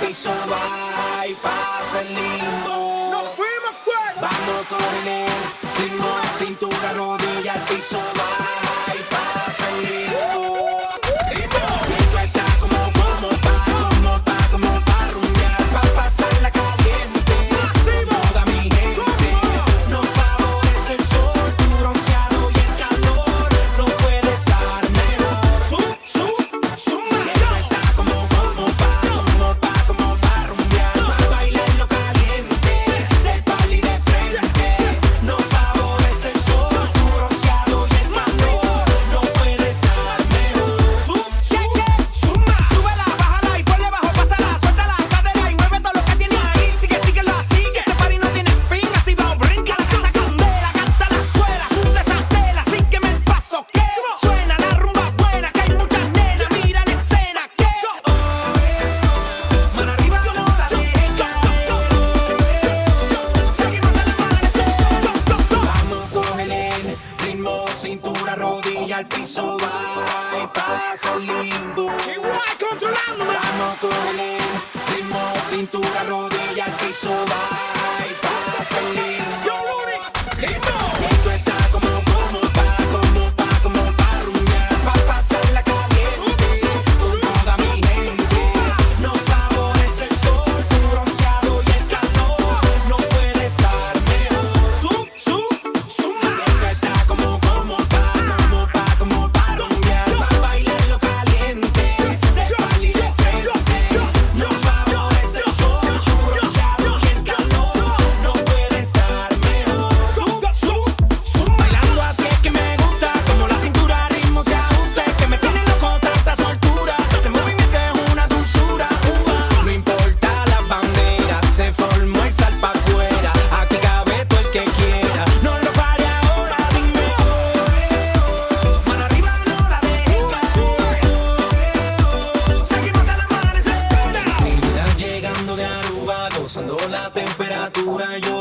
piso va y pasa el limbo. ¡Nos fuimos fuera! Vamos con el ritmo, cintura, rodilla, el piso va y pasa el limbo. Esto está como pa rumbear, pa pasarla caliente. Toda mi gente, nos favorece el sol, tu bronceado y el calor. No puede estar mejor. Esto está como pa rumbear, pa bailarlo caliente, del pali de frente. Nos favorece el sol, tu bronceado y el calor. No puede estar mejor. Súbela, bájala y ponle bajo, pásala, suelta la cadera y mueve todo lo que tienes ahí. Sigue, síguelo así, que este party no tiene fin. Activa, brinca la casa candela, canta la suela, sunde esa tela, sígueme el paso que suena la rumba buena, que hay muchas nenas, mira la escena que mano arriba no la dejes caer. Seguimos hasta el amanecer. Vamos, cógele el ritmo, cintura, rodilla, al piso va y pasa el limbo. Igual controlándome. Vamos, cógele el ritmo, cintura, rodilla, al piso va y pasa el limbo. Yo, Luni, lindo. Esto está como pa rumbear, pa pasarla caliente. Con toda mi gente, nos favorece el sol, tu bronceado y el calor. No puede estar mejor. Esto está como pa rumbear, pa bailarlo caliente, del pali de frente. Nos favorece el sol, tu bronceado y el calor. No puede estar mejor. Bailando así es que me gusta, como la cintura ritmo se ajusta, es que me tiene loco tanta soltura. Ese movimiento es una dulzura. No importa la bandera, se formó el sal pa' afuera. Aquí cabe todo el que quiera. No lo pare ahora, dime mano arriba, no la dejes caer. Seguimos hasta el amanecer. Mira, llegando de Aruba, gozando la temperatura. Yo